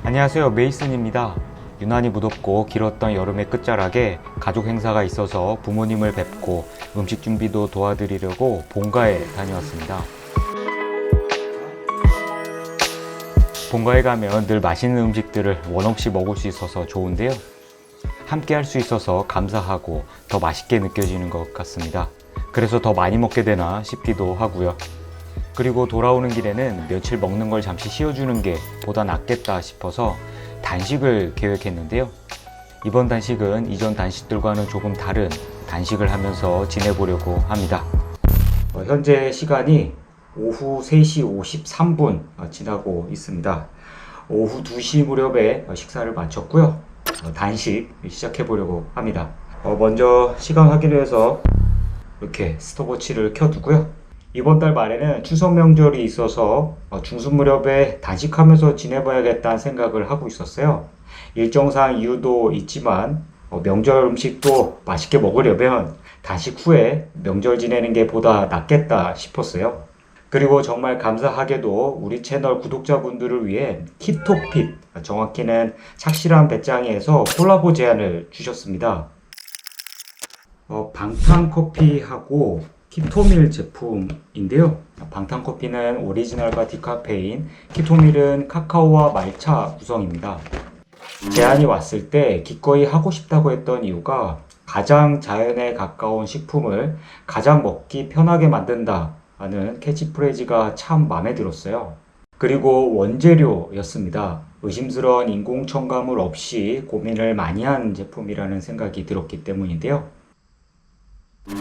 안녕하세요, 메이슨입니다. 유난히 무덥고 길었던 여름의 끝자락에 가족 행사가 있어서 부모님을 뵙고 음식 준비도 도와드리려고 본가에 다녀왔습니다. 본가에 가면 늘 맛있는 음식들을 원 없이 먹을 수 있어서 좋은데요. 함께 할 수 있어서 감사하고 더 맛있게 느껴지는 것 같습니다. 그래서 더 많이 먹게 되나 싶기도 하고요. 그리고 돌아오는 길에는 며칠 먹는 걸 잠시 쉬어주는 게 보다 낫겠다 싶어서 단식을 계획했는데요. 이번 단식은 이전 단식들과는 조금 다른 단식을 하면서 지내보려고 합니다. 현재 시간이 오후 3시 53분 지나고 있습니다. 오후 2시 무렵에 식사를 마쳤고요. 단식 시작해보려고 합니다. 먼저 시간 확인을 해서 이렇게 스톱워치를 켜두고요. 이번 달 말에는 추석 명절이 있어서 중순 무렵에 단식하면서 지내봐야겠다는 생각을 하고 있었어요. 일정상 이유도 있지만 명절 음식도 맛있게 먹으려면 단식 후에 명절 지내는 게 보다 낫겠다 싶었어요. 그리고 정말 감사하게도 우리 채널 구독자분들을 위해 키토핏, 정확히는 착실한 배짱이에서 콜라보 제안을 주셨습니다. 방탄커피하고 키토밀 제품인데요. 방탄커피는 오리지널과 디카페인, 키토밀은 카카오와 말차 구성입니다. 제안이 왔을 때 기꺼이 하고 싶다고 했던 이유가 가장 자연에 가까운 식품을 가장 먹기 편하게 만든다 하는 캐치프레이즈가 참 마음에 들었어요. 그리고 원재료였습니다. 의심스러운 인공 첨가물 없이 고민을 많이 한 제품이라는 생각이 들었기 때문인데요.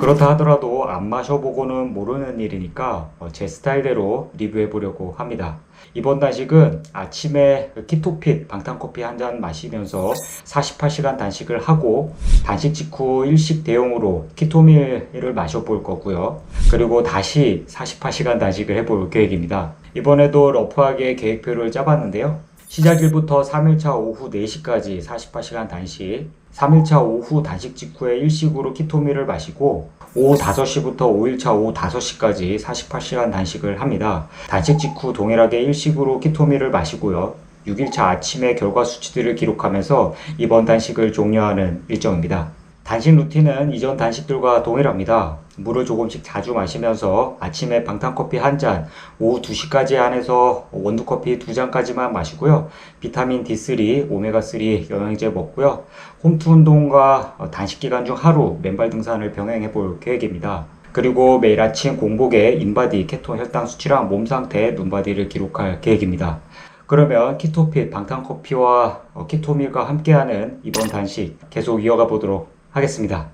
그렇다 하더라도 안 마셔보고는 모르는 일이니까 제 스타일대로 리뷰해 보려고 합니다. 이번 단식은 아침에 키토핏 방탄커피 한 잔 마시면서 48시간 단식을 하고 단식 직후 일식 대용으로 키토밀을 마셔볼 거고요. 그리고 다시 48시간 단식을 해볼 계획입니다. 이번에도 러프하게 계획표를 짜봤는데요. 시작일부터 3일차 오후 4시까지 48시간 단식, 3일차 오후 단식 직후에 일식으로 키토밀을 마시고 오후 5시부터 5일차 오후 5시까지 48시간 단식을 합니다. 단식 직후 동일하게 일식으로 키토밀을 마시고요. 6일차 아침에 결과 수치들을 기록하면서 이번 단식을 종료하는 일정입니다. 단식 루틴은 이전 단식들과 동일합니다. 물을 조금씩 자주 마시면서 아침에 방탄커피 한 잔, 오후 2시까지 한해서 원두커피 2잔까지만 마시고요. 비타민 D3, 오메가3 영양제 먹고요. 홈트 운동과 단식 기간 중 하루 맨발 등산을 병행해 볼 계획입니다. 그리고 매일 아침 공복에 인바디, 케톤 혈당 수치랑 몸 상태, 눈바디를 기록할 계획입니다. 그러면 키토핏, 방탄커피와 키토밀과 함께하는 이번 단식 계속 이어가 보도록 하겠습니다.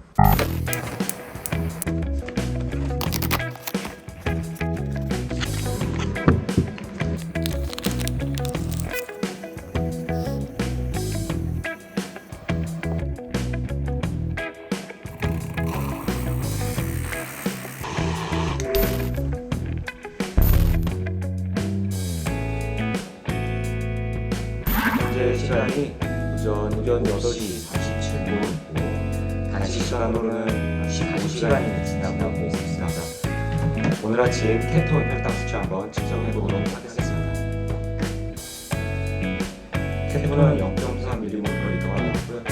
현재 시간이 오전 8시 37분, 단식 시간으로는 15시간이 지나고 있습니다. 오늘 아침 케톤 혈당 수치 한번 측정해 보도록 하겠습니다. 케톤은 0.3mg/L가 나왔고요.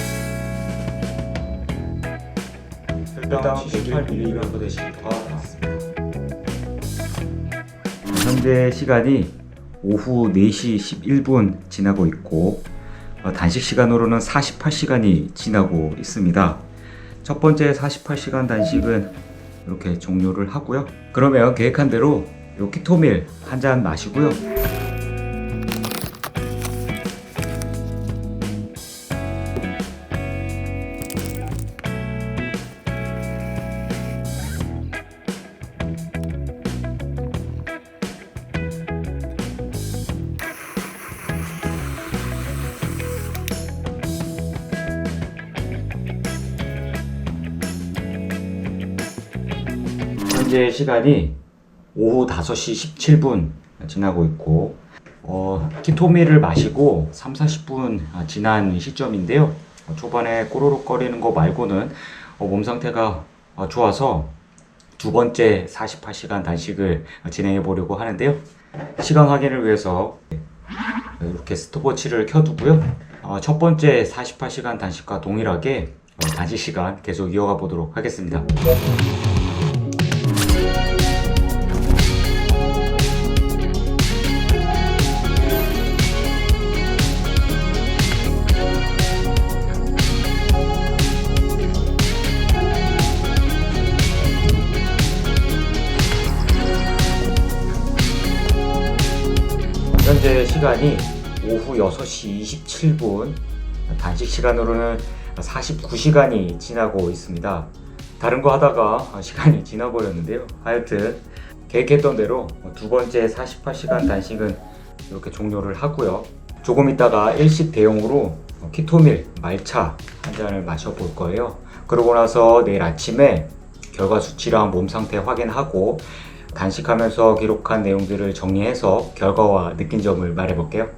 혈당 78mg/D가 나왔습니다. 현재 시간이 오후 4시 11분 지나고 있고 단식 시간으로는 48시간이 지나고 있습니다. 첫 번째 48시간 단식은 이렇게 종료를 하고요. 그러면 계획한 대로 요 키토밀 한 잔 마시고요. 현재 시간이 오후 5시 17분 지나고 있고 키토밀을 마시고 3-40분 지난 시점인데요. 초반에 꼬르륵거리는 거 말고는 몸 상태가 좋아서 두 번째 48시간 단식을 진행해 보려고 하는데요. 시간 확인을 위해서 이렇게 스톱워치를 켜두고요. 첫 번째 48시간 단식과 동일하게 단식 시간 계속 이어가 보도록 하겠습니다. 현재 시간이 오후 6시 27분, 단식 시간으로는 49시간이 지나고 있습니다. 다른 거 하다가 시간이 지나버렸는데요. 하여튼 계획했던 대로 두 번째 48시간 단식은 이렇게 종료를 하고요. 조금 있다가 일식 대용으로 키토밀 말차 한 잔을 마셔볼 거예요. 그러고 나서 내일 아침에 결과 수치랑 몸 상태 확인하고 단식하면서 기록한 내용들을 정리해서 결과와 느낀 점을 말해볼게요.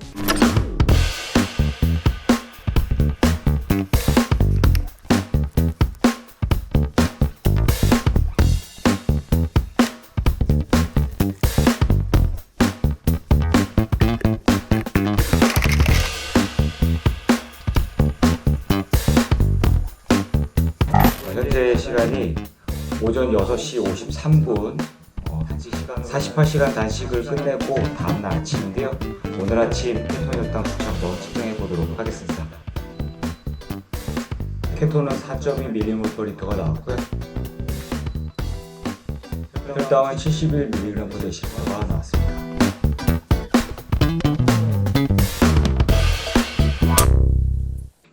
현재 시간이 오전 6시 53분 48시간 단식을 끝내고 다음날 아침인데요. 오늘 아침 케톤 혈당 수치 한번 측정해 보도록 하겠습니다. 케톤은 4.2ml/L가 나왔고요. 혈당은 71mg/d가 나왔습니다.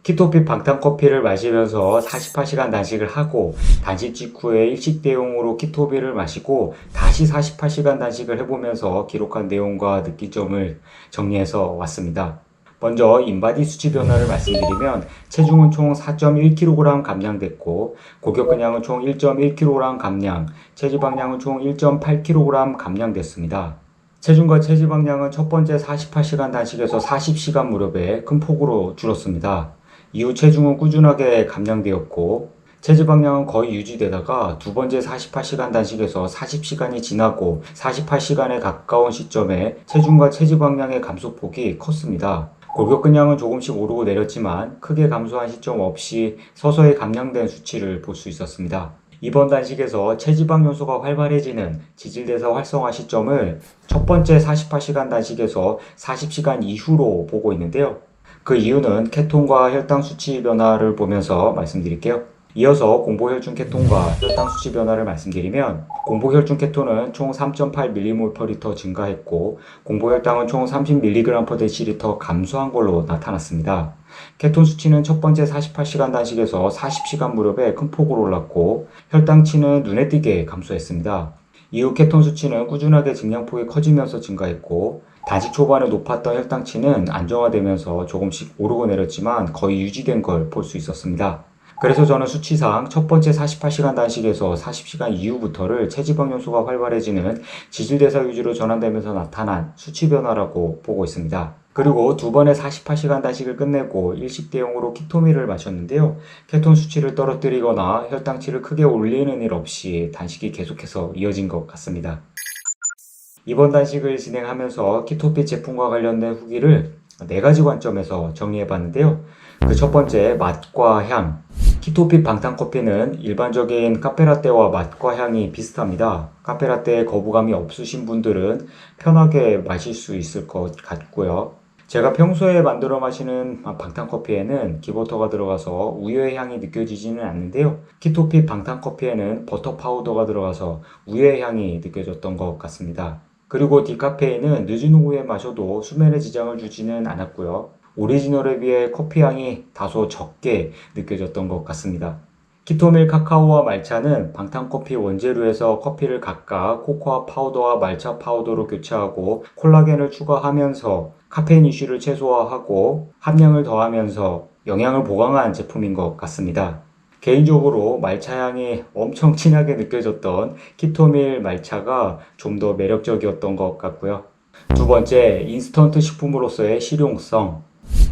키토핏 방탄커피를 마시면서 48시간 단식을 하고 단식 직후에 일식 대용으로 키토비를 마시고 다시 48시간 단식을 해보면서 기록한 내용과 느낀 점을 정리해서 왔습니다. 먼저 인바디 수치 변화를 말씀드리면 체중은 총 4.1kg 감량됐고 골격근량은 총 1.1kg 감량, 체지방량은 총 1.8kg 감량됐습니다. 체중과 체지방량은 첫 번째 48시간 단식에서 40시간 무렵에 큰 폭으로 줄었습니다. 이후 체중은 꾸준하게 감량되었고 체지방량은 거의 유지되다가 두 번째 48시간 단식에서 40시간이 지나고 48시간에 가까운 시점에 체중과 체지방량의 감소폭이 컸습니다. 골격근량은 조금씩 오르고 내렸지만 크게 감소한 시점 없이 서서히 감량된 수치를 볼 수 있었습니다. 이번 단식에서 체지방 요소가 활발해지는 지질대사 활성화 시점을 첫 번째 48시간 단식에서 40시간 이후로 보고 있는데요. 그 이유는 케톤과 혈당 수치 변화를 보면서 말씀드릴게요. 이어서 공복혈중 케톤과 혈당 수치 변화를 말씀드리면 공복혈중 케톤은 총 3.8mmol/L 증가했고 공복혈당은 총 30mg/dL 감소한 걸로 나타났습니다. 케톤 수치는 첫 번째 48시간 단식에서 40시간 무렵에 큰 폭으로 올랐고 혈당치는 눈에 띄게 감소했습니다. 이후 케톤 수치는 꾸준하게 증량폭이 커지면서 증가했고 단식 초반에 높았던 혈당치는 안정화되면서 조금씩 오르고 내렸지만 거의 유지된 걸 볼 수 있었습니다. 그래서 저는 수치상 첫 번째 48시간 단식에서 40시간 이후부터를 체지방 요소가 활발해지는 지질대사 위주로 전환되면서 나타난 수치 변화라고 보고 있습니다. 그리고 두 번의 48시간 단식을 끝내고 일식 대용으로 키토밀을 마셨는데요. 케톤 수치를 떨어뜨리거나 혈당치를 크게 올리는 일 없이 단식이 계속해서 이어진 것 같습니다. 이번 단식을 진행하면서 키토핏 제품과 관련된 후기를 4가지 관점에서 정리해봤는데요. 그 첫 번째, 맛과 향. 키토핏 방탄커피는 일반적인 카페라떼와 맛과 향이 비슷합니다. 카페라떼에 거부감이 없으신 분들은 편하게 마실 수 있을 것 같고요. 제가 평소에 만들어 마시는 방탄커피에는 기버터가 들어가서 우유의 향이 느껴지지는 않는데요. 키토핏 방탄커피에는 버터 파우더가 들어가서 우유의 향이 느껴졌던 것 같습니다. 그리고 디카페인은 늦은 오후에 마셔도 수면에 지장을 주지는 않았고요. 오리지널에 비해 커피 향이 다소 적게 느껴졌던 것 같습니다. 키토밀 카카오와 말차는 방탄커피 원재료에서 커피를 각각 코코아 파우더와 말차 파우더로 교체하고 콜라겐을 추가하면서 카페인 이슈를 최소화하고 함량을 더하면서 영양을 보강한 제품인 것 같습니다. 개인적으로 말차향이 엄청 진하게 느껴졌던 키토밀 말차가 좀 더 매력적이었던 것 같고요. 두 번째, 인스턴트 식품으로서의 실용성.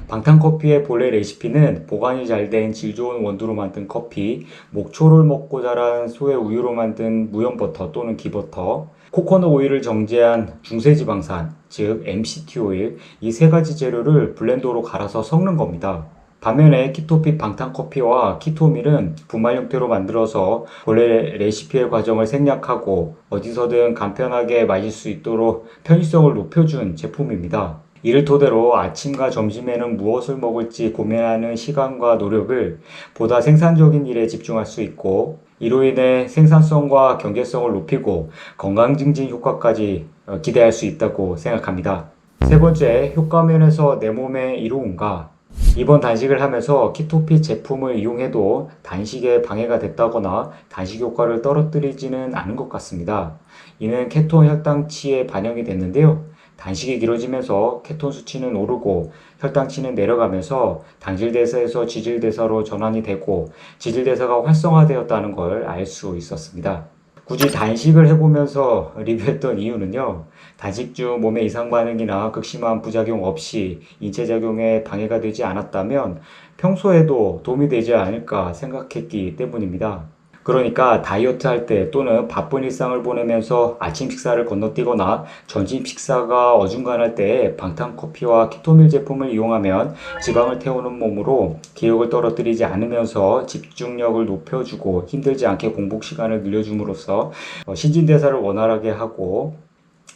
방탄커피의 본래 레시피는 보관이 잘 된 질 좋은 원두로 만든 커피, 목초를 먹고 자란 소의 우유로 만든 무염버터 또는 기버터, 코코넛 오일을 정제한 중세지방산, 즉 MCT 오일, 이 세 가지 재료를 블렌더로 갈아서 섞는 겁니다. 반면에 키토핏 방탄커피와 키토밀은 분말 형태로 만들어서 본래 레시피의 과정을 생략하고 어디서든 간편하게 마실 수 있도록 편의성을 높여준 제품입니다. 이를 토대로 아침과 점심에는 무엇을 먹을지 고민하는 시간과 노력을 보다 생산적인 일에 집중할 수 있고, 이로 인해 생산성과 경제성을 높이고 건강 증진 효과까지 기대할 수 있다고 생각합니다. 세 번째, 효과 면에서 내 몸에 이로운가? 이번 단식을 하면서 키토핏 제품을 이용해도 단식에 방해가 됐다거나 단식 효과를 떨어뜨리지는 않은 것 같습니다. 이는 케톤 혈당치에 반영이 됐는데요. 단식이 길어지면서 케톤 수치는 오르고 혈당치는 내려가면서 당질대사에서 지질대사로 전환이 되고 지질대사가 활성화되었다는 걸 알 수 있었습니다. 굳이 단식을 해보면서 리뷰했던 이유는요. 단식 중 몸에 이상 반응이나 극심한 부작용 없이 인체작용에 방해가 되지 않았다면 평소에도 도움이 되지 않을까 생각했기 때문입니다. 그러니까 다이어트 할 때 또는 바쁜 일상을 보내면서 아침 식사를 건너뛰거나 점심 식사가 어중간할 때 방탄커피와 키토밀 제품을 이용하면 지방을 태우는 몸으로 기력을 떨어뜨리지 않으면서 집중력을 높여주고 힘들지 않게 공복 시간을 늘려줌으로써 신진대사를 원활하게 하고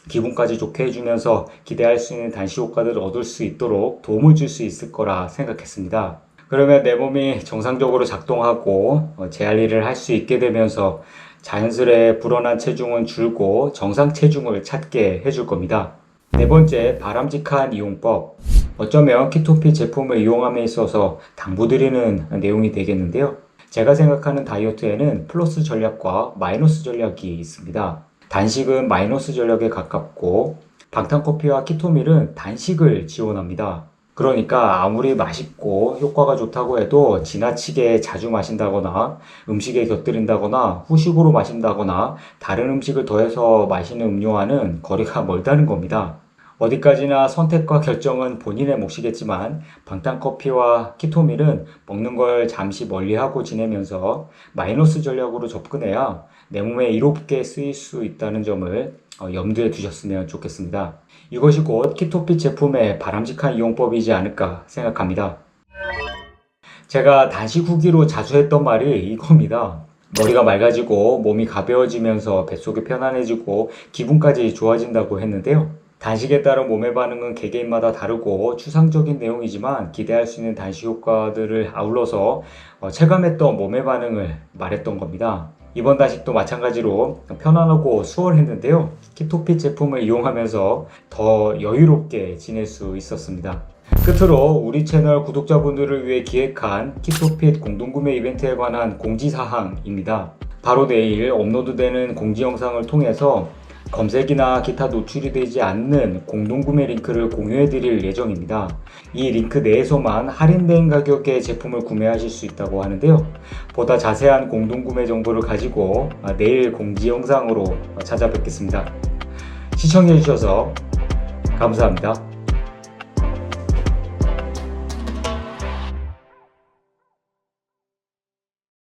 기분까지 좋게 해주면서 기대할 수 있는 단식 효과들을 얻을 수 있도록 도움을 줄 수 있을 거라 생각했습니다. 그러면 내 몸이 정상적으로 작동하고 제 할 일을 할 수 있게 되면서 자연스레 불어난 체중은 줄고 정상 체중을 찾게 해줄 겁니다. 네 번째, 바람직한 이용법. 어쩌면 키토핏 제품을 이용함에 있어서 당부드리는 내용이 되겠는데요. 제가 생각하는 다이어트에는 플러스 전략과 마이너스 전략이 있습니다. 단식은 마이너스 전략에 가깝고 방탄커피와 키토밀은 단식을 지원합니다. 그러니까 아무리 맛있고 효과가 좋다고 해도 지나치게 자주 마신다거나 음식에 곁들인다거나 후식으로 마신다거나 다른 음식을 더해서 마시는 음료와는 거리가 멀다는 겁니다. 어디까지나 선택과 결정은 본인의 몫이겠지만 방탄커피와 키토밀은 먹는 걸 잠시 멀리하고 지내면서 마이너스 전략으로 접근해야 내 몸에 이롭게 쓰일 수 있다는 점을 염두에 두셨으면 좋겠습니다. 이것이 곧 키토핏 제품의 바람직한 이용법이지 않을까 생각합니다. 제가 단식 후기로 자주 했던 말이 이겁니다. 머리가 맑아지고 몸이 가벼워지면서 뱃속이 편안해지고 기분까지 좋아진다고 했는데요. 단식에 따른 몸의 반응은 개개인마다 다르고 추상적인 내용이지만 기대할 수 있는 단식 효과들을 아울러서 체감했던 몸의 반응을 말했던 겁니다. 이번 단식도 마찬가지로 편안하고 수월했는데요. 키토핏 제품을 이용하면서 더 여유롭게 지낼 수 있었습니다. 끝으로 우리 채널 구독자분들을 위해 기획한 키토핏 공동구매 이벤트에 관한 공지사항입니다. 바로 내일 업로드되는 공지 영상을 통해서 검색이나 기타 노출이 되지 않는 공동구매 링크를 공유해 드릴 예정입니다. 이 링크 내에서만 할인된 가격에 제품을 구매하실 수 있다고 하는데요. 보다 자세한 공동구매 정보를 가지고 내일 공지 영상으로 찾아뵙겠습니다. 시청해 주셔서 감사합니다.